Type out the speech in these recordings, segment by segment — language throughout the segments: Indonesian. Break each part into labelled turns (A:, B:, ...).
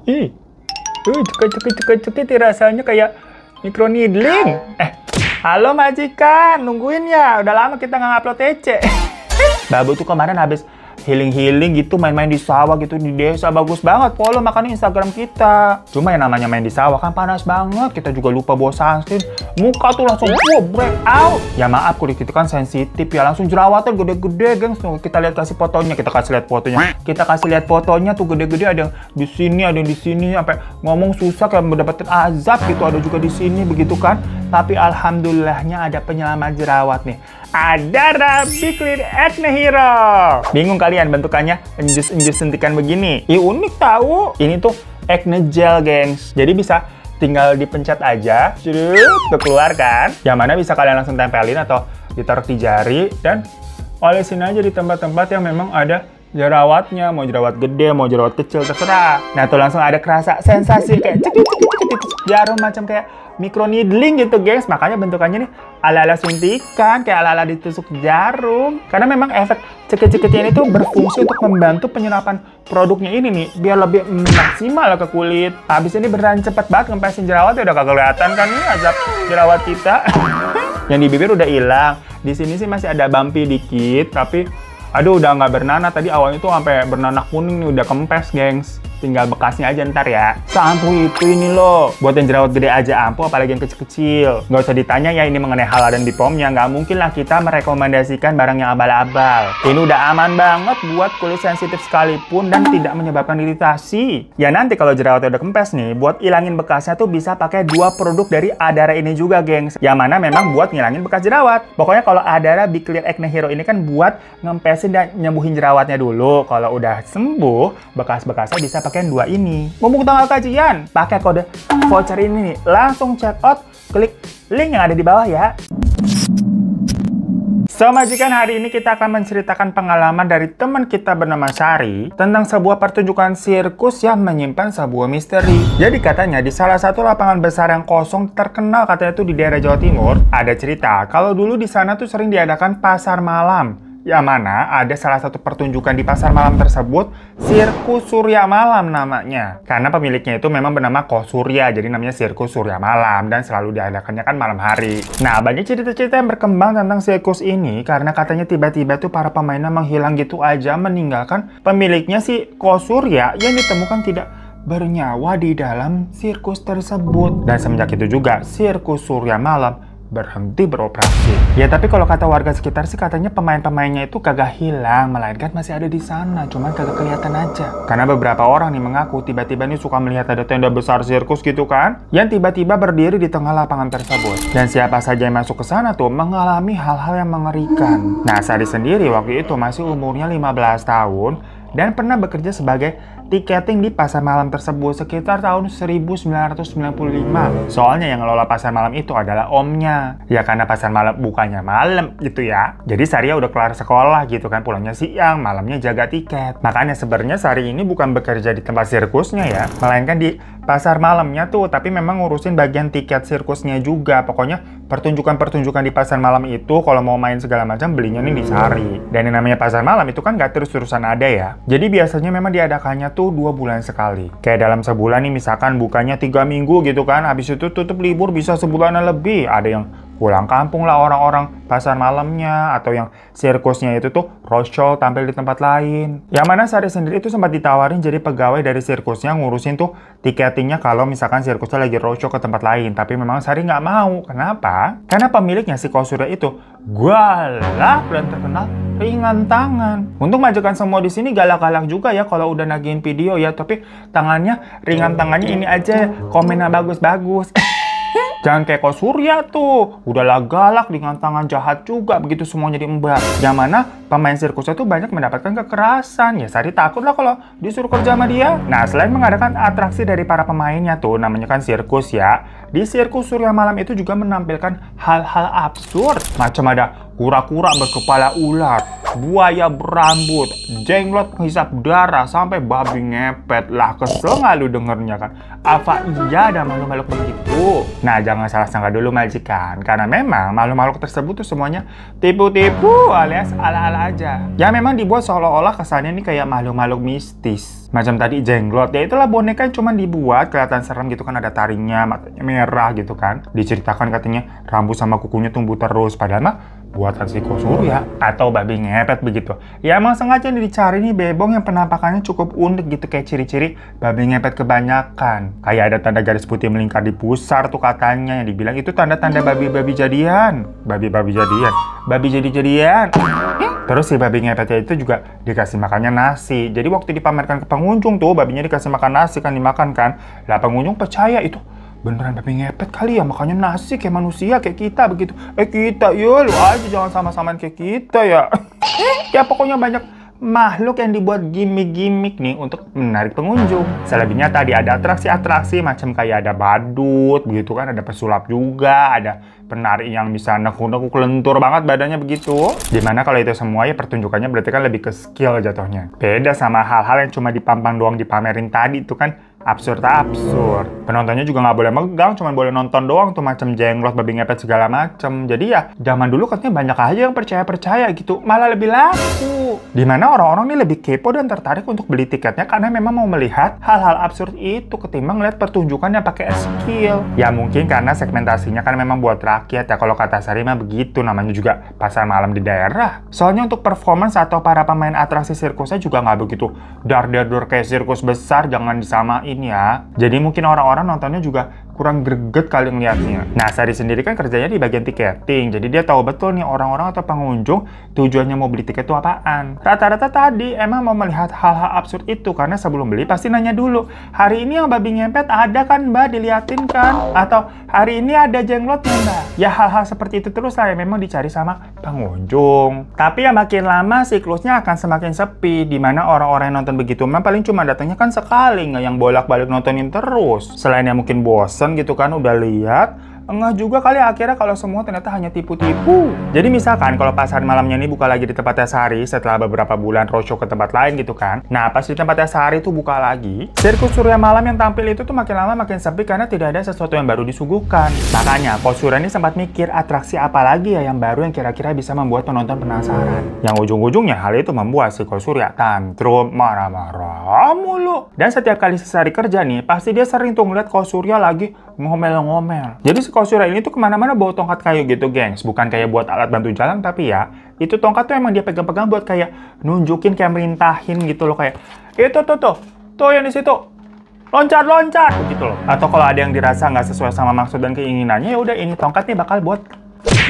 A: Ih, cekit rasanya kayak microneedling. Halo majikan, nungguin ya. Udah lama kita nggak upload TC. Babu tuh kemarin habis healing gitu, main-main di sawah gitu di desa. Bagus banget, follow makanya Instagram kita. Cuma yang namanya main di sawah kan panas banget. Kita juga lupa bawa sunscreen. Muka tuh langsung break out. Ya maaf, kulit itu kan sensitif ya. Langsung jerawatan gede-gede, gengs. Kita lihat kasih fotonya. Kita kasih lihat fotonya tuh gede-gede. Ada yang di sini, ada yang di sini. Sampai ngomong susah kayak mendapatkan azab gitu. Ada juga di sini, begitu kan. Tapi alhamdulillahnya ada penyelamat jerawat nih. Ada Rabi Clear Acne Hero. Bingung kalian bentukannya enjus-enjus sentikan begini? Ih, unik tahu. Ini tuh acne gel, gengs. Jadi bisa tinggal dipencet aja, tuh keluar kan. Yang mana bisa kalian langsung tempelin atau ditaruh di jari dan olesin aja di tempat-tempat yang memang ada jerawatnya. Mau jerawat gede, mau jerawat kecil, terserah. Nah tuh langsung ada kerasa sensasi kayak jarum macam kayak microneedling gitu, guys. Makanya bentukannya nih ala-ala suntikan, kayak ala-ala ditusuk jarum. Karena memang efek cekit-cekitnya ini tuh berfungsi untuk membantu penyerapan produknya ini nih, biar lebih maksimal ke kulit. Habis ini beneran cepet banget ngempesin jerawat, ya udah kagak kelihatan kan nih azab jerawat kita. Yang di bibir udah hilang. Di sini sih masih ada bumpy dikit, tapi aduh udah nggak bernanah. Tadi awalnya tuh sampai bernanah kuning nih, udah kempes, gengs. Tinggal bekasnya aja ntar ya. Sampo itu ini loh, buat yang jerawat gede aja ampuh, apalagi yang kecil-kecil. Nggak usah ditanya ya ini mengenai halal dan BPOM-nya. Nggak mungkin lah kita merekomendasikan barang yang abal-abal. Ini udah aman banget buat kulit sensitif sekalipun dan tidak menyebabkan iritasi. Ya nanti kalau jerawatnya udah kempes nih, buat ilangin bekasnya tuh bisa pakai 2 produk dari Adara ini juga, gengs. Yang mana memang buat ngilangin bekas jerawat. Pokoknya kalau Adara Big Clear Acne Hero ini kan buat ngempesin dan nyembuhin jerawatnya dulu. Kalau udah sembuh, bekas-bekasnya bisa pakai 2 ini. Mumpung tanggal kajian, pakai kode voucher ini nih. Langsung check out, klik link yang ada di bawah ya. So, majikan, hari ini kita akan menceritakan pengalaman dari teman kita bernama Sari tentang sebuah pertunjukan sirkus yang menyimpan sebuah misteri. Jadi katanya di salah satu lapangan besar yang kosong terkenal katanya itu di daerah Jawa Timur, ada cerita kalau dulu di sana tuh sering diadakan pasar malam. Yang mana ada salah satu pertunjukan di pasar malam tersebut, Sirkus Surya Malam namanya. Karena pemiliknya itu memang bernama Ko Surya, jadi namanya Sirkus Surya Malam dan selalu diadakannya kan malam hari. Nah, banyak cerita-cerita yang berkembang tentang sirkus ini karena katanya tiba-tiba tuh para pemainnya menghilang gitu aja, meninggalkan pemiliknya si Ko Surya yang ditemukan tidak bernyawa di dalam sirkus tersebut. Dan semenjak itu juga Sirkus Surya Malam berhenti beroperasi. Ya tapi kalau kata warga sekitar sih katanya pemain-pemainnya itu kagak hilang, melainkan masih ada di sana, cuman kagak kelihatan aja. Karena beberapa orang nih mengaku tiba-tiba nih suka melihat ada tenda besar sirkus gitu kan, yang tiba-tiba berdiri di tengah lapangan tersebut. Dan siapa saja yang masuk ke sana tuh mengalami hal-hal yang mengerikan. Nah, Sari sendiri waktu itu masih umurnya 15 tahun dan pernah bekerja sebagai tiketing di pasar malam tersebut sekitar tahun 1995. Soalnya yang ngelola pasar malam itu adalah omnya. Ya karena pasar malam bukannya malam gitu ya. Jadi Sari udah kelar sekolah gitu kan, pulangnya siang, malamnya jaga tiket. Makanya sebenarnya Sari ini bukan bekerja di tempat sirkusnya ya, melainkan di pasar malamnya tuh, tapi memang ngurusin bagian tiket sirkusnya juga. Pokoknya pertunjukan-pertunjukan di pasar malam itu kalau mau main segala macam belinya nih di Sari. Dan yang namanya pasar malam itu kan nggak terus-terusan ada ya. Jadi biasanya memang diadakannya tuh 2 bulan sekali. Kayak dalam sebulan nih misalkan bukanya 3 minggu gitu kan, habis itu tutup libur bisa sebulanan lebih. Ada yang pulang kampung lah orang-orang pasar malamnya, atau yang sirkusnya itu tuh roadshow tampil di tempat lain. Yang mana Sari sendiri itu sempat ditawarin jadi pegawai dari sirkusnya ngurusin tuh tiketingnya kalau misalkan sirkusnya lagi roadshow ke tempat lain. Tapi memang Sari nggak mau. Kenapa? Karena pemiliknya si Ko Surya itu galak dan terkenal ringan tangan. Untuk majikan semua di sini galak-galak juga ya kalau udah nagihin video ya, tapi tangannya ringan, tangannya ini aja komennya bagus-bagus. Jangan kayak Ko Surya tuh, udahlah galak dengan tangan jahat juga, begitu semuanya diembat. Yang mana pemain sirkusnya tuh banyak mendapatkan kekerasan. Ya Sari takut lah kalau disuruh kerja sama dia. Nah, selain mengadakan atraksi dari para pemainnya tuh, namanya kan sirkus ya, di Sirkus Surya Malam itu juga menampilkan hal-hal absurd. Macam ada kura-kura berkepala ular, buaya berambut, jenglot menghisap darah, sampai babi ngepet. Lah kesel nggak lu dengernya kan? Apa iya ada makhluk-makhluk begitu? tipu-tipu. Nah, jangan salah sangka dulu majikan, karena memang makhluk-makhluk tersebut tuh semuanya tipu-tipu alias ala-ala aja. Ya memang dibuat seolah-olah kesannya ini kayak makhluk-makhluk mistis. Macam tadi Jenglot, ya itulah boneka yang cuma dibuat kelihatan serem gitu kan, ada taringnya, matanya merah gitu kan. Diceritakan katanya rambut sama kukunya tumbuh terus, padahal mah buatan si Kosurya atau babi ngepet begitu. Ya emang sengaja dicari nih bebong yang penampakannya cukup unik gitu, kayak ciri-ciri babi ngepet kebanyakan. Kayak ada tanda garis putih melingkar di pusar tuh katanya, yang dibilang itu tanda-tanda babi-babi jadian. Babi-babi jadian. Babi jadi-jadian. Terus si babi ngepetnya itu juga dikasih makannya nasi. Jadi waktu dipamerkan ke pengunjung tuh, babinya dikasih makan nasi kan, dimakan kan. Lah pengunjung percaya itu beneran babi ngepet kali ya, makanya nasi kayak manusia, kayak kita begitu. Kita, ya lu aja jangan sama-samaan kayak kita ya. Ya pokoknya banyak makhluk yang dibuat gimmick-gimmick nih untuk menarik pengunjung. Selebihnya tadi ada atraksi-atraksi macam kayak ada badut begitu kan, ada pesulap juga, ada penari yang bisa nekuk-nekuk lentur banget badannya begitu. Dimana kalau itu semua ya pertunjukannya berarti kan lebih ke skill jatuhnya. Beda sama hal-hal yang cuma dipampang doang dipamerin tadi itu kan absurd. Penontonnya juga nggak boleh megang, cuma boleh nonton doang tuh macam Jenglot, babi ngepet segala macem. Jadi ya zaman dulu katanya banyak aja yang percaya gitu, malah lebih laku. Dimana orang-orang ini lebih kepo dan tertarik untuk beli tiketnya karena memang mau melihat hal-hal absurd itu ketimbang lihat pertunjukan yang pakai skill. Ya mungkin karena segmentasinya kan memang buat rakyat ya, kalau kata Sari mah begitu, namanya juga pasar malam di daerah. Soalnya untuk performance atau para pemain atraksi sirkusnya juga nggak begitu dar-dar kayak sirkus besar, jangan disamain ya. Jadi mungkin orang-orang nontonnya juga kurang greget kali ngeliatnya. Nah, Sari sendiri kan kerjanya di bagian tiketing, jadi dia tahu betul nih orang-orang atau pengunjung tujuannya mau beli tiket itu apaan. Rata-rata tadi emang mau melihat hal-hal absurd itu, karena sebelum beli pasti nanya dulu, hari ini yang babi ngepet ada kan mbak, diliatin kan? Atau hari ini ada Jenglot ya mbak? Ya hal-hal seperti itu terus lah yang memang dicari sama pengunjung. Tapi ya makin lama siklusnya akan semakin sepi, dimana orang-orang yang nonton begitu memang paling cuma datangnya kan sekali, nggak yang bolak-balik nontonin terus. Selain yang mungkin bosen gitu kan udah lihat, enggak juga kali akhirnya kalau semua ternyata hanya tipu-tipu. Jadi misalkan kalau pasar malamnya ini buka lagi di tempatnya Sari setelah beberapa bulan roadshow ke tempat lain gitu kan. Nah pas di tempatnya Sari tuh buka lagi, sirkus Surya Malam yang tampil itu tuh makin lama makin sepi karena tidak ada sesuatu yang baru disuguhkan. Makanya Kos Surya ini sempat mikir atraksi apa lagi ya yang baru yang kira-kira bisa membuat penonton penasaran. Yang ujung-ujungnya hal itu membuat si Kos Surya tantrum, marah-marah mulu. Dan setiap kali si Sari kerja nih, pasti dia sering tuh ngeliat Kos Surya lagi ngomel-ngomel. Jadi si Kos Surya ini tuh kemana-mana bawa tongkat kayu gitu, gengs. Bukan kayak buat alat bantu jalan, tapi ya, itu tongkat tuh emang dia pegang-pegang buat kayak nunjukin, kayak merintahin gitu loh. Kayak, itu tuh yang di situ. Loncat, gitu loh. Atau kalau ada yang dirasa nggak sesuai sama maksud dan keinginannya, ya udah ini tongkat nih bakal buat,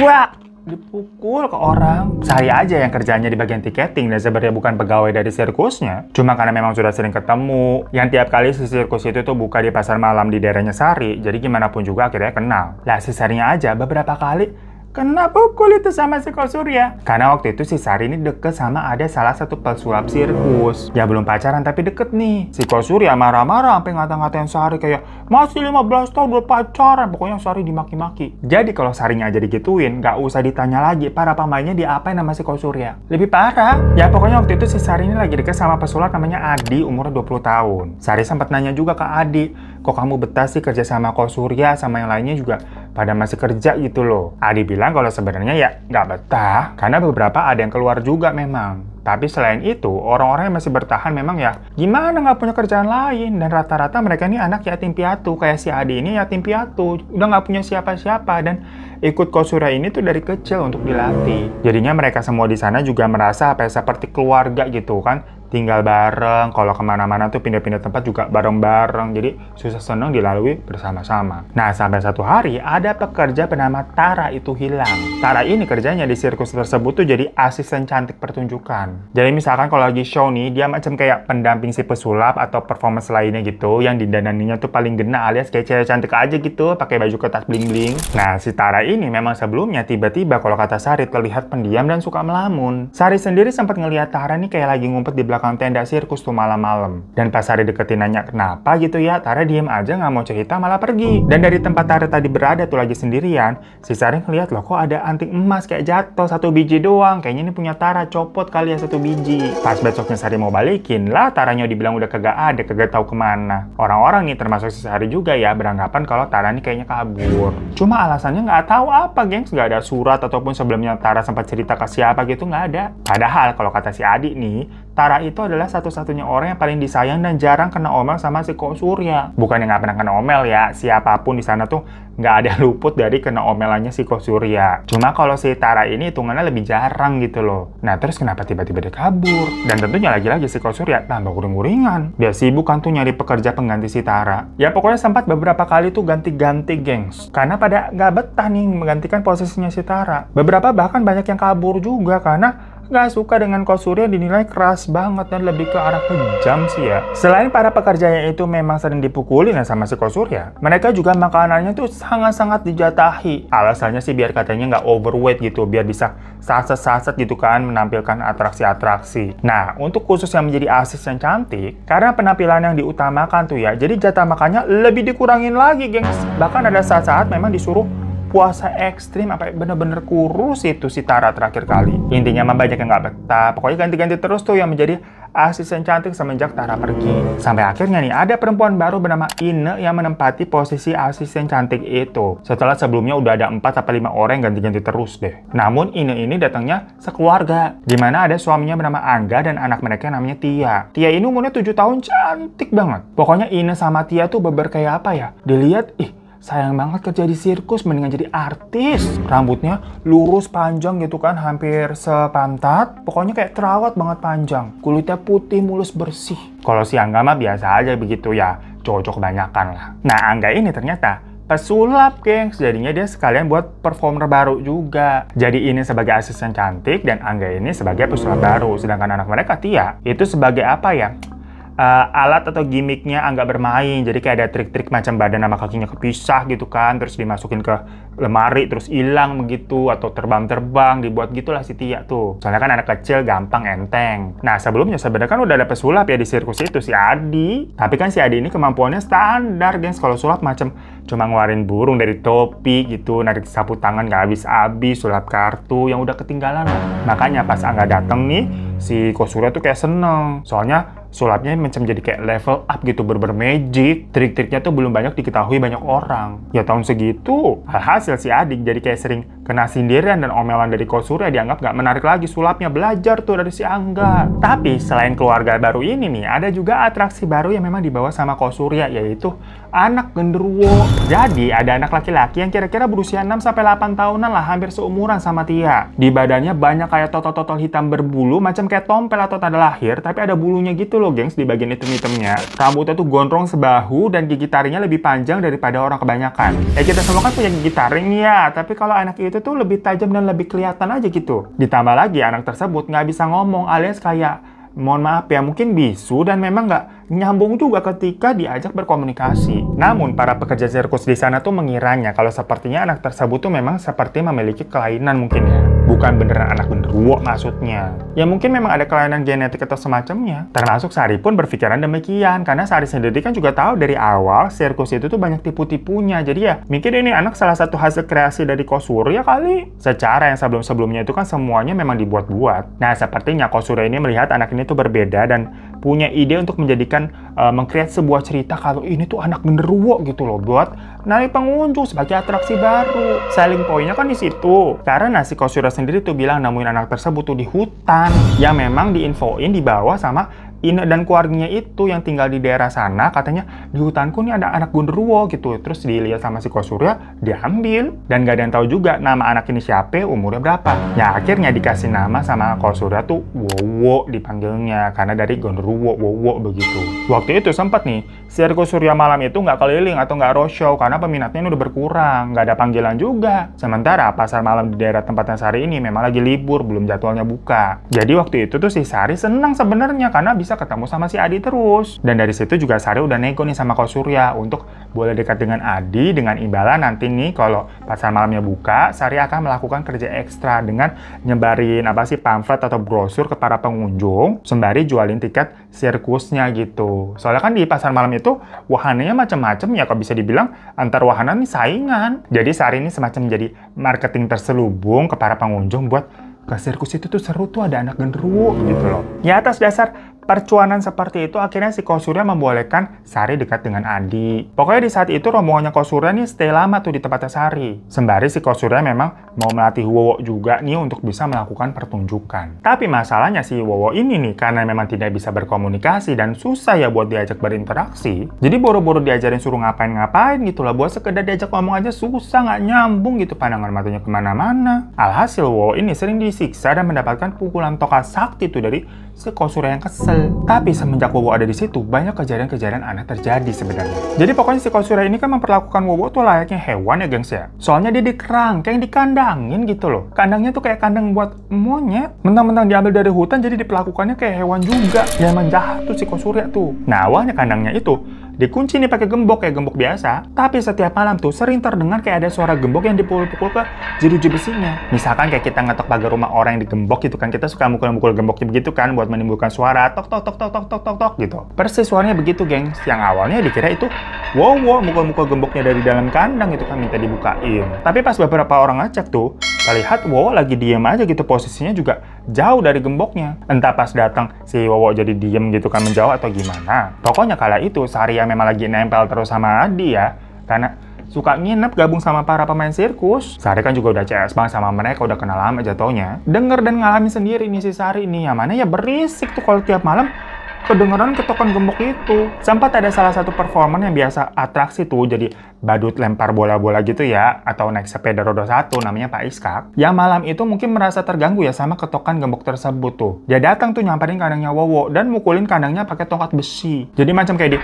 A: wah, dipukul ke orang. Sari aja yang kerjanya di bagian tiketing dan sebenarnya bukan pegawai dari sirkusnya. Cuma karena memang sudah sering ketemu, yang tiap kali si sirkus itu tuh buka di pasar malam di daerahnya Sari, jadi gimana pun juga akhirnya kenal. Lah si Sarinya aja beberapa kali kena pukul itu sama si Kos Surya. Karena waktu itu si Sari ini deket sama ada salah satu pesulap sirkus. Ya belum pacaran tapi deket nih. Si Kos Surya marah-marah sampai ngata-ngatain Sari kayak masih 15 tahun udah pacaran. Pokoknya Sari dimaki-maki. Jadi kalau Sarinya aja digituin, nggak usah ditanya lagi para pemainnya diapain sama si Kos Surya. Lebih parah. Ya pokoknya waktu itu si Sari ini lagi deket sama pesulap namanya Adi, umurnya 20 tahun. Sari sempat nanya juga ke Adi, kok kamu betah sih kerja sama Kos Surya sama yang lainnya juga pada masih kerja gitu loh. Adi bilang kalau sebenarnya ya nggak betah, karena beberapa ada yang keluar juga memang. Tapi selain itu, orang-orang yang masih bertahan memang ya gimana nggak punya kerjaan lain. Dan rata-rata mereka ini anak yatim piatu, kayak si Adi ini yatim piatu, udah nggak punya siapa-siapa dan ikut Kos Surya ini tuh dari kecil untuk dilatih. Jadinya mereka semua di sana juga merasa apa ya, seperti keluarga gitu kan. Tinggal bareng, kalau kemana-mana tuh pindah-pindah tempat juga bareng-bareng. Jadi susah senang dilalui bersama-sama. Nah sampai satu hari ada pekerja bernama Tara itu hilang. Tara ini kerjanya di sirkus tersebut tuh jadi asisten cantik pertunjukan. Jadi misalkan kalau lagi show nih, dia macam kayak pendamping si pesulap atau performance lainnya gitu, yang didananinya tuh paling gena alias kayak cewek cantik aja gitu, pakai baju ketat bling-bling. Nah si Tara ini memang sebelumnya tiba-tiba kalau kata Sari terlihat pendiam dan suka melamun. Sari sendiri sempat ngelihat Tara nih kayak lagi ngumpet di belakang belakang tenda sirkus tuh malam-malam. Dan pas Ari deketin nanya kenapa gitu ya, Tara diem aja nggak mau cerita malah pergi. Dan dari tempat Tara tadi berada tuh lagi sendirian, si Sari ngeliat loh kok ada anting emas kayak jatuh 1 biji doang. Kayaknya ini punya Tara, copot kali ya 1 biji. Pas besoknya Sari mau balikin lah, Taranya dibilang udah kagak ada, kagak tahu kemana. Orang-orang nih termasuk si Sari juga ya beranggapan kalau Tara ini kayaknya kabur. Cuma alasannya nggak tahu apa gengs, nggak ada surat ataupun sebelumnya Tara sempat cerita ke siapa gitu, nggak ada. Padahal kalau kata si Adi nih, Tara itu adalah satu-satunya orang yang paling disayang dan jarang kena omel sama si Kok Surya. Bukannya nggak pernah kena omel ya, siapapun di sana tuh nggak ada luput dari kena omelannya si Kok Surya. Cuma kalau si Tara ini hitungannya lebih jarang gitu loh. Nah terus kenapa tiba-tiba dia kabur? Dan tentunya lagi-lagi si Kok Surya tambah guring-guringan. Dia sibuk kan tuh nyari pekerja pengganti si Tara. Ya pokoknya sempat beberapa kali tuh ganti-ganti gengs. Karena pada nggak betah nih menggantikan posisinya si Tara. Beberapa bahkan banyak yang kabur juga karena nggak suka dengan Kok Surya dinilai keras banget dan lebih ke arah kejam sih ya. Selain para pekerjanya itu memang sering dipukulin ya sama si Kok Surya, mereka juga makanannya tuh sangat-sangat dijatahi. Alasannya sih biar katanya nggak overweight gitu, biar bisa saset-saset gitu kan menampilkan atraksi-atraksi. Nah, untuk khusus yang menjadi asisten cantik, karena penampilan yang diutamakan tuh ya, jadi jatah makannya lebih dikurangin lagi gengs. Bahkan ada saat-saat memang disuruh puasa ekstrim apa bener-bener kurus itu si Tara terakhir kali. Intinya mah banyak yang nggak betah. Pokoknya ganti-ganti terus tuh yang menjadi asisten cantik semenjak Tara pergi. Sampai akhirnya nih ada perempuan baru bernama Ine yang menempati posisi asisten cantik itu. Setelah sebelumnya udah ada 4-5 orang yang ganti-ganti terus deh. Namun Ine ini datangnya sekeluarga. Dimana ada suaminya bernama Angga dan anak mereka yang namanya Tia. Tia ini umurnya 7 tahun, cantik banget. Pokoknya Ine sama Tia tuh beber kayak apa ya? Dilihat, sayang banget kerja di sirkus, mendingan jadi artis. Rambutnya lurus panjang gitu kan, hampir sepantat. Pokoknya kayak terawat banget panjang. Kulitnya putih, mulus, bersih. Kalau si Angga mah biasa aja begitu ya, cocok kebanyakan lah. Nah Angga ini ternyata pesulap gengs, jadinya dia sekalian buat performer baru juga. Jadi ini sebagai asisten cantik dan Angga ini sebagai pesulap baru. Sedangkan anak mereka Tia itu sebagai apa ya? Alat atau gimmicknya Angga bermain. Jadi kayak ada trik-trik macam badan sama kakinya kepisah gitu kan, terus dimasukin ke lemari terus hilang begitu, atau terbang-terbang dibuat gitulah si Tia tuh. Soalnya kan anak kecil gampang enteng. Nah sebelumnya sebenarnya kan udah ada pesulap ya di sirkus itu, si Adi. Tapi kan si Adi ini kemampuannya standar gengs. Kalau sulap macam cuma ngeluarin burung dari topi gitu, narik sapu tangan nggak habis-habis, sulap kartu yang udah ketinggalan. Makanya pas Angga dateng nih, si Kok Surya tuh kayak seneng. Soalnya sulapnya macam jadi kayak level up gitu, bermagic. Trik-triknya tuh belum banyak diketahui banyak orang. Ya tahun segitu, hasil si Adik jadi kayak sering kena sindiran dan omelan dari Kok Surya, dianggap nggak menarik lagi sulapnya, belajar tuh dari si Angga. Tapi selain keluarga baru ini nih, ada juga atraksi baru yang memang dibawa sama Kok Surya, yaitu anak genderuwo. Jadi ada anak laki-laki yang kira-kira berusia 6-8 tahunan lah, hampir seumuran sama Tia. Di badannya banyak kayak totol-totol hitam berbulu, macam kayak tompel atau tanda lahir, tapi ada bulunya gitu loh gengs di bagian item-itemnya. Rambutnya tuh gondrong sebahu dan gigi taringnya lebih panjang daripada orang kebanyakan. Kita semua kan punya gigi taring ya, tapi kalau anak itu tuh lebih tajam dan lebih kelihatan aja gitu. Ditambah lagi anak tersebut nggak bisa ngomong, alias kayak mohon maaf ya, mungkin bisu dan memang nggak nyambung juga ketika diajak berkomunikasi. Namun para pekerja sirkus di sana tuh mengiranya kalau sepertinya anak tersebut tuh memang seperti memiliki kelainan mungkin ya. Bukan beneran anak genderuwo maksudnya. Ya mungkin memang ada kelainan genetik atau semacamnya. Termasuk Sari pun berpikiran demikian. Karena Sari sendiri kan juga tahu dari awal sirkus itu tuh banyak tipu-tipunya. Jadi ya mungkin ini anak salah satu hasil kreasi dari Kok Surya kali. Secara yang sebelum-sebelumnya itu kan semuanya memang dibuat-buat. Nah sepertinya Kok Surya ini melihat anak ini tuh berbeda dan punya ide untuk menjadikan mengkreat sebuah cerita kalau ini tuh anak genderuwo gitu loh, buat narik pengunjung sebagai atraksi baru. Selling point-nya kan di situ. Karena si Kok Surya sendiri tuh bilang nemuin anak tersebut tuh di hutan yang memang diinfoin dibawa sama Ine dan keluarganya itu yang tinggal di daerah sana. Katanya di hutanku nih ada anak genderuwo gitu. Terus dilihat sama si Kok Surya, diambil. Dan gak ada yang tahu juga nama anak ini siapa, umurnya berapa. Ya akhirnya dikasih nama sama Kok Surya tuh Wowo dipanggilnya, karena dari genderuwo, Wowo begitu. Waktu itu sempat nih sirkus Surya Malam itu nggak keliling atau nggak roadshow karena peminatnya udah berkurang, nggak ada panggilan juga. Sementara pasar malam di daerah tempatnya Sari ini memang lagi libur, belum jadwalnya buka. Jadi waktu itu tuh si Sari senang sebenarnya karena bisa ketemu sama si Adi terus. Dan dari situ juga Sari udah nego nih sama Ko Surya untuk boleh dekat dengan Adi dengan imbalan nanti nih kalau pasar malamnya buka, Sari akan melakukan kerja ekstra dengan nyebarin pamflet atau brosur ke para pengunjung sembari jualin tiket sirkusnya gitu. Soalnya kan di pasar malam itu wahananya macam-macam ya, kalau bisa dibilang antar wahana nih saingan. Jadi Sari ini semacam menjadi marketing terselubung ke para pengunjung buat ke sirkus itu tuh seru tuh, ada anak genderuwo gitu loh. Ya atas dasar percuanan seperti itu akhirnya si Ko Surya membolehkan Sari dekat dengan Adi. Pokoknya di saat itu rombongannya Ko Surya nih stay lama tuh di tempatnya Sari. Sembari si Ko Surya memang mau melatih Wowo juga nih untuk bisa melakukan pertunjukan. Tapi masalahnya si Wowo ini nih karena memang tidak bisa berkomunikasi dan susah ya buat diajak berinteraksi. Jadi boro-boro diajarin suruh ngapain-ngapain gitu lah. Buat sekedar diajak ngomong aja susah, nggak nyambung gitu, pandangan matanya kemana-mana. Alhasil Wowo ini sering disiksa dan mendapatkan pukulan tokat sakti tuh dari si Ko Surya yang kesel. Tapi semenjak Wowo ada di situ, banyak kejadian-kejadian aneh terjadi sebenarnya. Jadi pokoknya si Ko Surya ini kan memperlakukan Wowo tuh layaknya hewan ya gengs ya. Soalnya dia dikerangkeng, dikandangin gitu loh. Kandangnya tuh kayak kandang buat monyet. Mentang-mentang diambil dari hutan jadi diperlakukannya kayak hewan juga. Ya emang jahat tuh si Ko Surya tuh. Nah awalnya kandangnya itu dikunci nih pakai gembok kayak gembok biasa, tapi setiap malam tuh sering terdengar kayak ada suara gembok yang dipukul-pukul ke jeruji besinya. Misalkan kayak kita ngetok pagar rumah orang yang digembok gitu kan, kita suka mukul-mukul gemboknya begitu kan buat menimbulkan suara tok tok tok tok tok tok tok tok gitu. Persis suaranya begitu, gengs. Yang awalnya dikira itu Wowo mukul-mukul gemboknya dari dalam kandang itu kan minta dibukain. Tapi pas beberapa orang ngecek tuh, terlihat Wowo lagi diem aja gitu, posisinya juga jauh dari gemboknya. Entah pas datang si Wowo jadi diem gitu kan menjauh atau gimana. Pokoknya kala itu Sari yang memang lagi nempel terus sama Adi ya, karena suka nginep gabung sama para pemain sirkus. Sari kan juga udah CS banget sama mereka, udah kenal lama jatuhnya. Denger dan ngalamin sendiri nih si Sari nih, yang mana ya berisik tuh kalau tiap malam kedengeran ketokan gembok itu. Sempat ada salah satu performer yang biasa atraksi tuh, jadi badut lempar bola-bola gitu ya, atau naik sepeda roda 1 namanya Pak Iskak. Yang malam itu mungkin merasa terganggu ya sama ketokan gembok tersebut tuh. Dia datang tuh nyamperin kandangnya Wowo dan mukulin kandangnya pakai tongkat besi. Jadi macam kayak di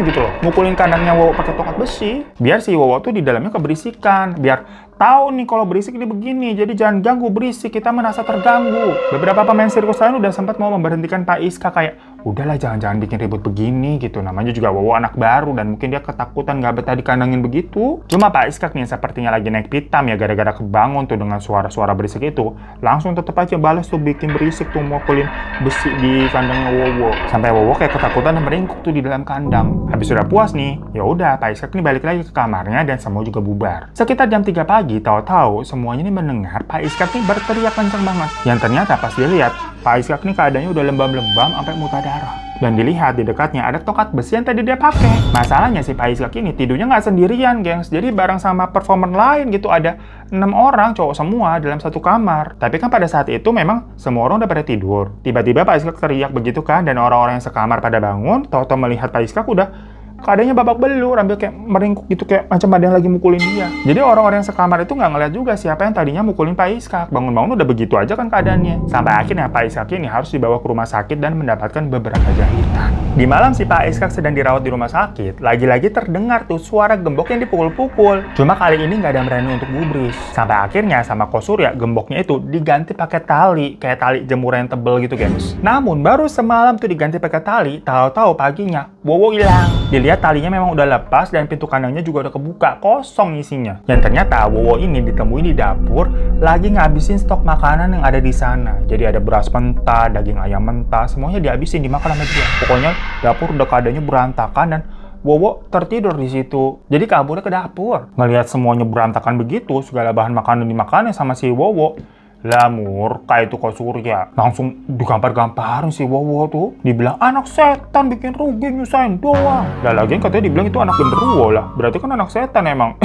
A: gitu loh. Mukulin kandangnya Wowo pakai tongkat besi biar si Wowo tuh di dalamnya keberisikan, biar tahu nih kalau berisik ini begini, jadi jangan ganggu berisik, kita merasa terganggu. Beberapa pemain sirkus lain udah sempat mau memberhentikan Pak Iska kayak, udahlah jangan bikin ribut begini gitu. Namanya juga Wowo anak baru dan mungkin dia ketakutan nggak betah dikandangin begitu. Cuma Pak Iskak nih sepertinya lagi naik pitam ya gara-gara kebangun tuh dengan suara-suara berisik itu. Langsung tetep aja balas tuh bikin berisik tuh mukulin besi di kandangnya Wowo. Sampai Wowo kayak ketakutan dan meringkuk tuh di dalam kandang. Habis udah puas nih, ya udah Pak Iskak nih balik lagi ke kamarnya dan semua juga bubar. Sekitar jam 3 pagi, tahu-tahu semuanya nih mendengar Pak Iskak nih berteriak kencang banget. Yang ternyata pas dia lihat, Pak Iskak nih keadaannya udah lembam-lembam sampai muntah darah. Dan dilihat di dekatnya ada tongkat besi yang tadi dia pakai. Masalahnya si Pak Iskak ini tidurnya nggak sendirian, gengs. Jadi bareng sama performer lain gitu, ada 6 orang cowok semua dalam satu kamar. Tapi kan pada saat itu memang semua orang udah pada tidur. Tiba-tiba Pak Iskak teriak begitu kan, dan orang-orang yang sekamar pada bangun, tahu-tahu melihat Pak Iskak udah keadaannya babak belur, ambil kayak meringkuk gitu, kayak macam ada yang lagi mukulin dia. Jadi orang-orang yang sekamar itu nggak ngeliat juga siapa yang tadinya mukulin Pak Iskak. Bangun-bangun udah begitu aja kan keadaannya. Sampai akhirnya Pak Iskak ini harus dibawa ke rumah sakit dan mendapatkan beberapa jahitan. Di malam si Pak Iskak sedang dirawat di rumah sakit, lagi-lagi terdengar tuh suara gembok yang dipukul-pukul. Cuma kali ini nggak ada yang berani untuk gubris. Sampai akhirnya sama Ko Surya, gemboknya itu diganti pakai tali, kayak tali jemuran yang tebel gitu, guys. Namun baru semalam tuh diganti pakai tali, tahu-tahu paginya Wowo hilang. Dilihat talinya memang udah lepas dan pintu kandangnya juga udah kebuka, kosong isinya. Yang ternyata Wowo ini ditemuin di dapur lagi ngabisin stok makanan yang ada di sana. Jadi ada beras mentah, daging ayam mentah, semuanya dihabisin dimakan sama dia. Pokoknya dapur udah keadaannya berantakan dan Wowo tertidur di situ. Jadi kaburnya ke dapur. Ngelihat semuanya berantakan begitu, segala bahan makanan dimakanin sama si Wowo. Lah murka itu Ko Surya. Langsung digampar-gamparin si Wowo tuh. Dibilang anak setan bikin rugi nyusahin doang. Lah lagian katanya dibilang itu anak genderuwo lah. Berarti kan anak setan emang.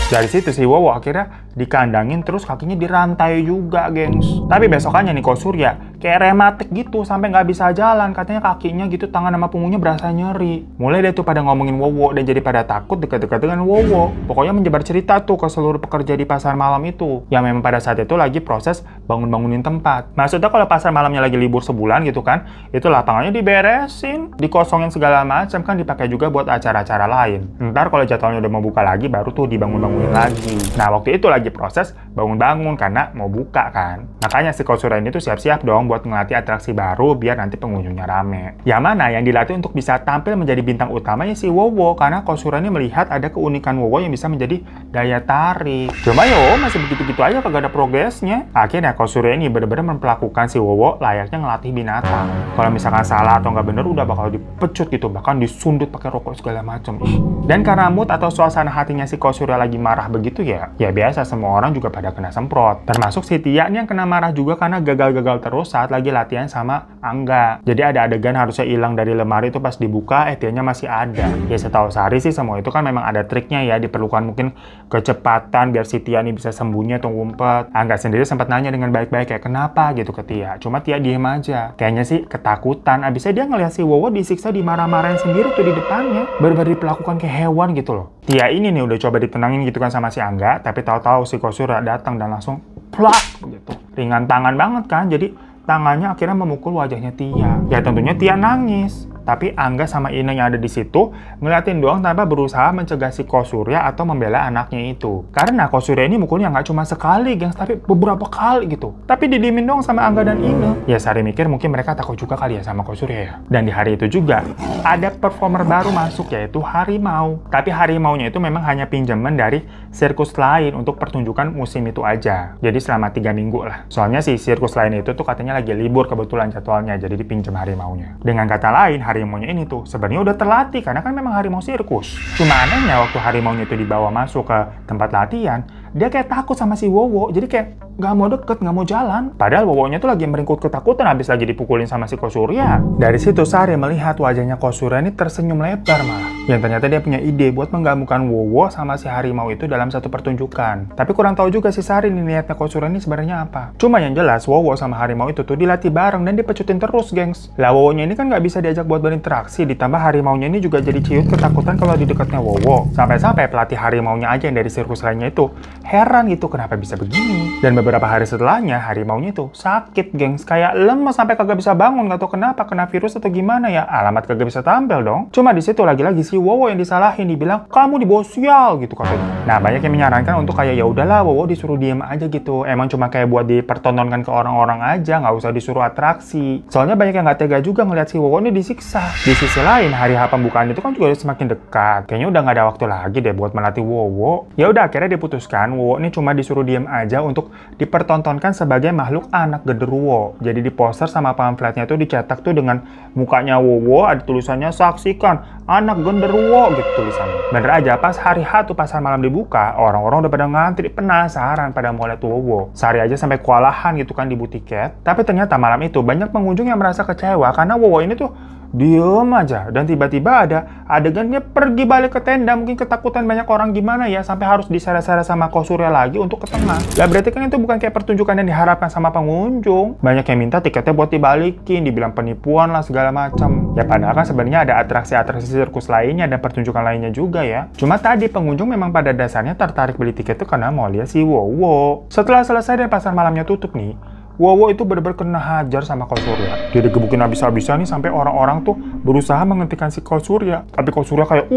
A: Dari situ si Wowo akhirnya dikandangin terus kakinya dirantai juga, gengs. Tapi besokannya nih Ko Surya kayak rematik gitu sampai nggak bisa jalan. Katanya kakinya gitu, tangan sama punggungnya berasa nyeri. Mulai deh tuh pada ngomongin Wowo dan jadi pada takut dekat-dekat dengan Wowo. Pokoknya menyebar cerita tuh ke seluruh pekerja di pasar malam itu, yang memang pada saat itu lagi proses bangun-bangunin tempat. Maksudnya kalau pasar malamnya lagi libur sebulan gitu kan, itu lapangannya diberesin, dikosongin segala macam kan, dipakai juga buat acara-acara lain. Ntar kalau jadwalnya udah mau buka lagi, baru tuh dibangun-bangunin lagi. Nah, waktu itu lagi proses bangun-bangun karena mau buka kan. Makanya si Kosura ini tuh siap-siap dong buat ngelatih atraksi baru biar nanti pengunjungnya rame. Yang mana yang dilatih untuk bisa tampil menjadi bintang utamanya si Wowo, karena Kosura ini melihat ada keunikan Wowo yang bisa menjadi daya tarik. Cuma yo masih begitu-gitu aja, kagak ada progresnya. Akhirnya Kosura ini benar-benar memperlakukan si Wowo layaknya ngelatih binatang. Kalau misalkan salah atau nggak bener udah bakal dipecut gitu, bahkan disundut pakai rokok segala macam. Dan karena mood atau suasana hatinya si Kosura lagi marah begitu ya biasa semua orang juga pada kena semprot. Termasuk si Tia nih yang kena marah juga karena gagal-gagal terus saat lagi latihan sama Angga. Jadi ada adegan harusnya hilang dari lemari itu pas dibuka, Tianya masih ada. Ya setahu Sari sih semua itu kan memang ada triknya ya, diperlukan mungkin kecepatan biar si Tia nih bisa sembunyi atau ngumpet. Angga sendiri sempat nanya dengan baik-baik kayak kenapa gitu ke Tia. Cuma Tia diem aja. Kayaknya sih ketakutan. Abisnya dia ngeliat si Wowo disiksa, dimarah-marahin sendiri tuh di depannya. Bener-bener diperlakukan kayak hewan gitu loh. Tia ini nih udah coba ditenangin gitu kan sama si Angga, tapi tahu-tahu si Kosura datang dan langsung plak begitu. Ringan tangan banget kan, jadi tangannya akhirnya memukul wajahnya Tia. Ya tentunya Tia nangis. Tapi Angga sama Ine yang ada di situ ngeliatin doang tanpa berusaha mencegah si Kosurya atau membela anaknya itu. Karena Kosurya ini mukulnya nggak cuma sekali, gengs, tapi beberapa kali gitu. Tapi didiemin doang sama Angga dan Ine. Ya Sari mikir mungkin mereka takut juga kali ya sama Kosurya ya. Dan di hari itu juga ada performer baru masuk yaitu Harimau. Tapi harimaunya itu memang hanya pinjaman dari sirkus lain untuk pertunjukan musim itu aja. Jadi selama 3 minggu lah. Soalnya si sirkus lain itu tuh katanya lagi libur kebetulan jadwalnya, jadi dipinjam harimaunya. Dengan kata lain, harimaunya ini tuh sebenarnya udah terlatih karena kan memang harimau sirkus. Cuma anehnya waktu harimaunya itu dibawa masuk ke tempat latihan, dia kayak takut sama si Wowo, jadi kayak nggak mau deket, nggak mau jalan. Padahal Wowonya tuh lagi meringkut ketakutan habis lagi dipukulin sama si Kosurya. Dari situ Sari melihat wajahnya Kosurya ini tersenyum lebar malah. Yang ternyata dia punya ide buat menggabungkan Wowo sama si harimau itu dalam satu pertunjukan. Tapi kurang tahu juga si Sari nih niatnya Kosurya ini sebenarnya apa. Cuma yang jelas Wowo sama harimau itu tuh dilatih bareng dan dipecutin terus, gengs. Lah Wowonya ini kan nggak bisa diajak buat berinteraksi, ditambah harimaunya ini juga jadi ciut ketakutan kalau di dekatnya Wowo. Sampai-sampai pelatih harimaunya aja yang dari sirkus lainnya itu heran gitu kenapa bisa begini. Dan beberapa hari setelahnya harimaunya itu sakit, gengs, kayak lemes sampai kagak bisa bangun, nggak tahu kenapa, kena virus atau gimana ya. Alamat kagak bisa tampil dong. Cuma di situ lagi-lagi si Wowo yang disalahin, dibilang kamu dibawa sial gitu katanya. Nah banyak yang menyarankan untuk kayak ya udahlah Wowo disuruh diem aja gitu. Emang cuma kayak buat dipertontonkan ke orang-orang aja, nggak usah disuruh atraksi. Soalnya banyak yang nggak tega juga ngeliat si Wowo ini disiksa. Di sisi lain hari H pembukaan itu kan juga udah semakin dekat. Kayaknya udah nggak ada waktu lagi deh buat melatih Wowo. Ya udah akhirnya diputuskan Wowo ini cuma disuruh diem aja untuk dipertontonkan sebagai makhluk anak genderuwo. Jadi di poster sama pamfletnya itu dicetak tuh dengan mukanya Wowo, ada tulisannya saksikan anak genderuwo gitu tulisannya. Bener aja pas hari H tuh pasar malam dibuka, orang-orang udah pada ngantri penasaran pada mau lihat Wowo. Sari aja sampai kewalahan gitu kan di booth tiket. Tapi ternyata malam itu banyak pengunjung yang merasa kecewa karena Wowo ini tuh diem aja, dan tiba-tiba ada adegannya pergi balik ke tenda, mungkin ketakutan banyak orang gimana ya, sampai harus diseret-seret sama Kosurya lagi untuk ke tengah. Lah berarti kan itu bukan kayak pertunjukan yang diharapkan sama pengunjung. Banyak yang minta tiketnya buat dibalikin, dibilang penipuan lah segala macam. Ya padahal kan sebenarnya ada atraksi-atraksi sirkus lainnya dan pertunjukan lainnya juga ya. Cuma tadi pengunjung memang pada dasarnya tertarik beli tiket itu karena mau lihat si Wowo. Setelah selesai dan pasar malamnya tutup nih, Wowo itu benar-benar kena hajar sama Kosurya. Dia digebukin habis-habisan nih sampai orang-orang tuh berusaha menghentikan si Kosurya. Tapi Kosurya kayak,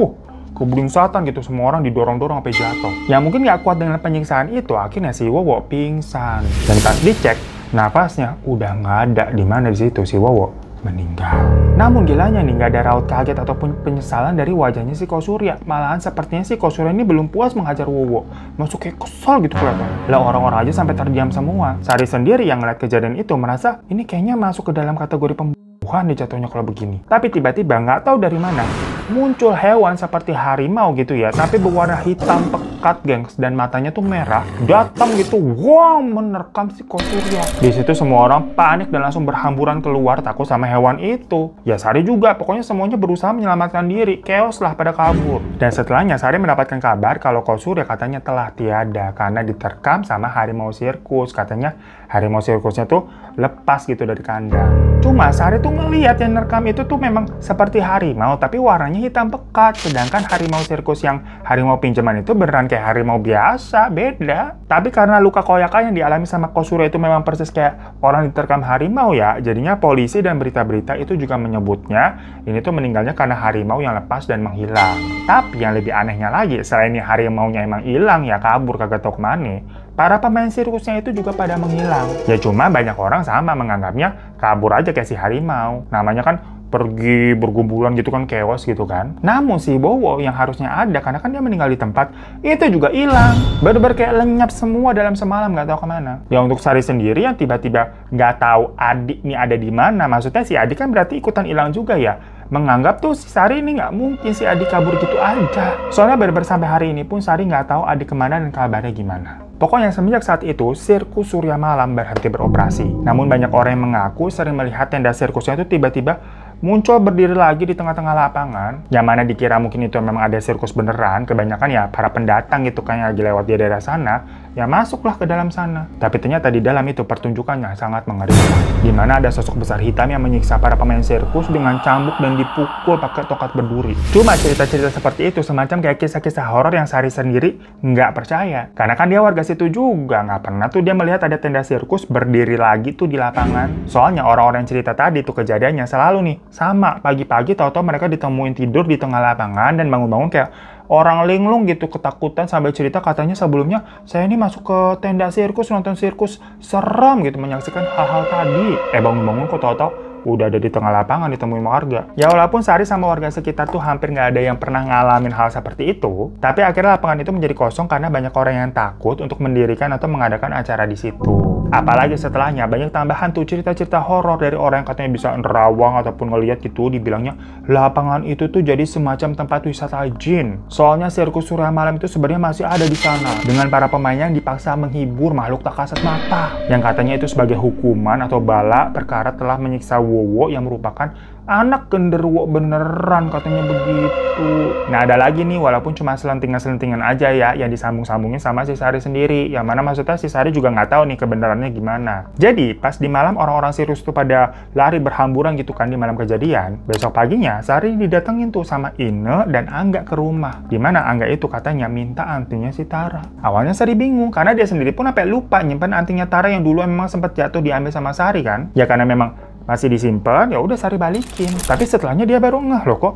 A: kebulin setan gitu, semua orang didorong-dorong sampai jatuh. Yang mungkin nggak kuat dengan penyiksaan itu, akhirnya si Wowo pingsan. Dan pas dicek, nafasnya udah nggak ada. Di mana di situ si Wowo meninggal. Namun gilanya nih, nggak ada raut kaget ataupun penyesalan dari wajahnya si Kosurya. Malahan sepertinya si Kosurya ini belum puas menghajar Wowo. Masuk kayak kesal gitu kelihatan. Lah orang-orang aja sampai terdiam semua. Sari sendiri yang ngeliat kejadian itu merasa ini kayaknya masuk ke dalam kategori pembunuhan nih jatuhnya kalau begini. Tapi tiba-tiba nggak tahu dari mana muncul hewan seperti harimau gitu ya, tapi berwarna hitam pekat, gengs, dan matanya tuh merah. Datang gitu, wow, menerkam si Kosurya. Di situ semua orang panik dan langsung berhamburan keluar takut sama hewan itu. Ya Sari juga, pokoknya semuanya berusaha menyelamatkan diri. Chaos lah pada kabur. Dan setelahnya Sari mendapatkan kabar kalau Kosurya katanya telah tiada karena diterkam sama harimau sirkus. Katanya harimau sirkusnya tuh lepas gitu dari kandang. Cuma Sari tuh ngelihat yang nerekam itu tuh memang seperti harimau, tapi warnanya hitam pekat. Sedangkan harimau sirkus yang harimau pinjaman itu beneran kayak harimau biasa, beda. Tapi karena luka koyakan yang dialami sama Kosuro itu memang persis kayak orang diterkam harimau ya, jadinya polisi dan berita-berita itu juga menyebutnya ini tuh meninggalnya karena harimau yang lepas dan menghilang. Tapi yang lebih anehnya lagi, selain ini harimaunya emang hilang ya, kabur kagak tau kemana, para pemain sirkusnya itu juga pada menghilang. Ya cuma banyak orang sama menganggapnya kabur aja kayak si harimau. Namanya kan pergi bergumpulan gitu kan, chaos gitu kan. Namun si Bowo yang harusnya ada, karena kan dia meninggal di tempat, itu juga hilang. Bener-bener kayak lenyap semua dalam semalam, nggak tahu kemana. Ya untuk Sari sendiri yang tiba-tiba nggak tahu adik nih ada di mana, maksudnya si adik kan berarti ikutan hilang juga ya. Menganggap tuh si Sari ini nggak mungkin si adik kabur gitu aja. Soalnya bener-bener sampai hari ini pun Sari nggak tahu adik kemana dan kabarnya gimana. Pokoknya semenjak saat itu, sirkus Surya Malam berhenti beroperasi. Namun banyak orang yang mengaku sering melihat tenda sirkusnya itu tiba-tiba muncul berdiri lagi di tengah-tengah lapangan, yang mana dikira mungkin itu memang ada sirkus beneran. Kebanyakan ya para pendatang gitu kan yang lagi lewat di daerah sana, ya masuklah ke dalam sana. Tapi ternyata di dalam itu pertunjukannya sangat mengerikan, di mana ada sosok besar hitam yang menyiksa para pemain sirkus dengan cambuk dan dipukul pakai tongkat berduri. Cuma cerita-cerita seperti itu semacam kayak kisah-kisah horor yang Sari sendiri nggak percaya, karena kan dia warga situ juga, nggak pernah tuh dia melihat ada tenda sirkus berdiri lagi tuh di lapangan. Soalnya orang-orang yang cerita tadi tuh kejadiannya selalu nih sama, pagi-pagi tahu-tahu mereka ditemuin tidur di tengah lapangan dan bangun-bangun kayak orang linglung gitu, ketakutan, sampai cerita katanya sebelumnya saya ini masuk ke tenda sirkus, nonton sirkus serem gitu, menyaksikan hal-hal tadi. Bangun-bangun kok tahu-tahu udah ada di tengah lapangan ditemuin warga. Ya walaupun Sari sama warga sekitar tuh hampir nggak ada yang pernah ngalamin hal seperti itu, tapi akhirnya lapangan itu menjadi kosong karena banyak orang yang takut untuk mendirikan atau mengadakan acara di situ. Apalagi setelahnya banyak tambahan tuh cerita-cerita horor dari orang yang katanya bisa nerawang ataupun ngeliat gitu, dibilangnya lapangan itu tuh jadi semacam tempat wisata jin. Soalnya sirkus Surya Malam itu sebenarnya masih ada di sana dengan para pemainnya yang dipaksa menghibur makhluk tak kasat mata, yang katanya itu sebagai hukuman atau bala perkara telah menyiksa Wowo yang merupakan anak genderuwo beneran, katanya begitu. Nah ada lagi nih, walaupun cuma selentingan-selentingan aja ya yang disambung-sambungin sama si Sari sendiri, yang mana maksudnya si Sari juga nggak tahu nih kebenarannya gimana. Jadi pas di malam orang-orang sirkus tuh pada lari berhamburan gitu kan di malam kejadian, besok paginya Sari didatengin tuh sama Ine dan Angga ke rumah, dimana Angga itu katanya minta antingnya si Tara. Awalnya Sari bingung karena dia sendiri pun sampai lupa nyimpan antingnya Tara yang dulu memang sempat jatuh diambil sama Sari kan. Ya karena memang masih disimpan, ya udah Sari balikin. Tapi setelahnya dia baru ngeh, loh kok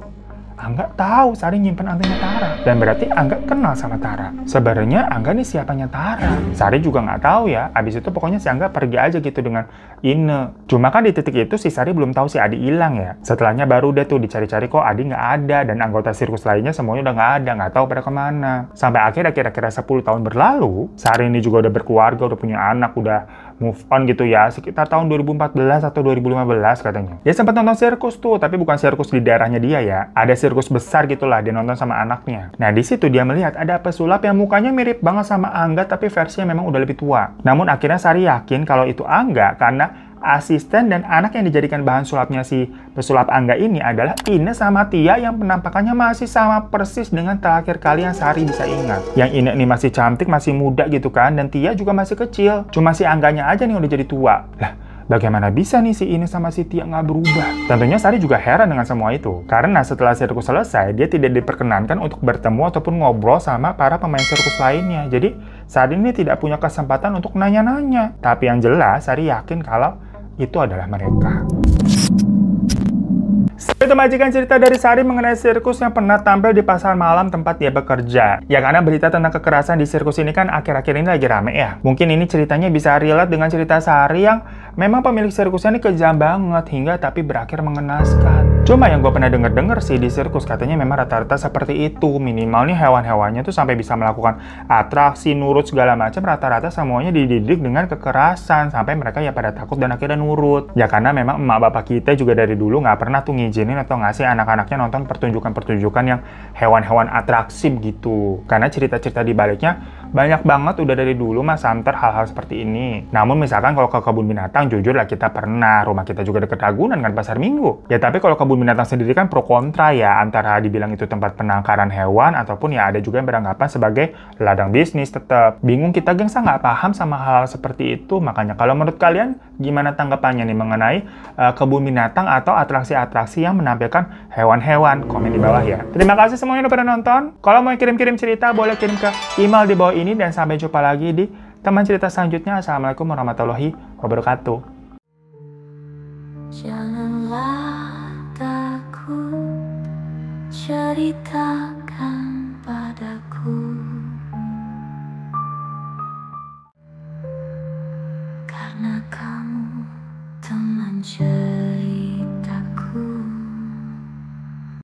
A: Angga tahu Sari nyimpen antingnya Tara, dan berarti Angga kenal sama Tara. Sebenarnya Angga nih siapanya Tara. Sari juga nggak tahu ya. Abis itu pokoknya si Angga pergi aja gitu dengan Ine. Cuma kan di titik itu si Sari belum tahu si Adi hilang ya. Setelahnya baru deh tuh dicari-cari kok Adi nggak ada, dan anggota sirkus lainnya semuanya udah nggak ada, nggak tahu pada kemana. Sampai akhirnya kira-kira 10 tahun berlalu, Sari ini juga udah berkeluarga, udah punya anak, udah move on gitu ya, sekitar tahun 2014 atau 2015 katanya. Dia sempat nonton sirkus tuh, tapi bukan sirkus di daerahnya dia ya. Ada sirkus besar gitulah, dia nonton sama anaknya. Nah di situ dia melihat ada pesulap yang mukanya mirip banget sama Angga, tapi versinya memang udah lebih tua. Namun akhirnya Sari yakin kalau itu Angga karena asisten dan anak yang dijadikan bahan sulapnya si pesulap Angga ini adalah Ine sama Tia yang penampakannya masih sama persis dengan terakhir kali yang Sari bisa ingat. Yang Ine ini masih cantik, masih muda gitu kan, dan Tia juga masih kecil. Cuma si Angganya aja nih udah jadi tua. Lah, bagaimana bisa nih si Ine sama si Tia nggak berubah? Tentunya Sari juga heran dengan semua itu. Karena setelah sirkus selesai, dia tidak diperkenankan untuk bertemu ataupun ngobrol sama para pemain sirkus lainnya. Jadi, Sari ini tidak punya kesempatan untuk nanya-nanya. Tapi yang jelas, Sari yakin kalau itu adalah mereka. Itu majikan cerita dari Sari mengenai sirkus yang pernah tampil di pasar malam tempat dia bekerja. Ya karena berita tentang kekerasan di sirkus ini kan akhir-akhir ini lagi rame ya. Mungkin ini ceritanya bisa relate dengan cerita Sari yang memang pemilik sirkusnya ini kejam banget hingga tapi berakhir mengenaskan. Cuma yang gue pernah denger sih di sirkus katanya memang rata-rata seperti itu. Minimal nih hewan-hewannya tuh sampai bisa melakukan atraksi, nurut segala macam, rata-rata semuanya dididik dengan kekerasan sampai mereka ya pada takut dan akhirnya nurut. Ya karena memang emak bapak kita juga dari dulu nggak pernah tuh ngizinin atau ngasih anak-anaknya nonton pertunjukan-pertunjukan yang hewan-hewan atraksi gitu. Karena cerita-cerita di baliknya banyak banget udah dari dulu Mas Santer hal-hal seperti ini. Namun misalkan kalau ke kebun binatang, jujur lah kita pernah, rumah kita juga deket Ragunan kan, pasar Minggu. Ya tapi kalau kebun binatang sendiri kan pro kontra ya, antara dibilang itu tempat penangkaran hewan, ataupun ya ada juga yang beranggapan sebagai ladang bisnis tetap. Bingung kita gengsa nggak paham sama hal seperti itu, makanya kalau menurut kalian gimana tanggapannya nih mengenai kebun binatang atau atraksi-atraksi yang menampilkan hewan-hewan? Komen di bawah ya. Terima kasih semuanya udah pada nonton. Kalau mau kirim-kirim cerita boleh kirim ke email di bawah ini, dan sampai jumpa lagi di teman cerita selanjutnya. Assalamualaikum warahmatullahi wabarakatuh.
B: Janganlah takut cerita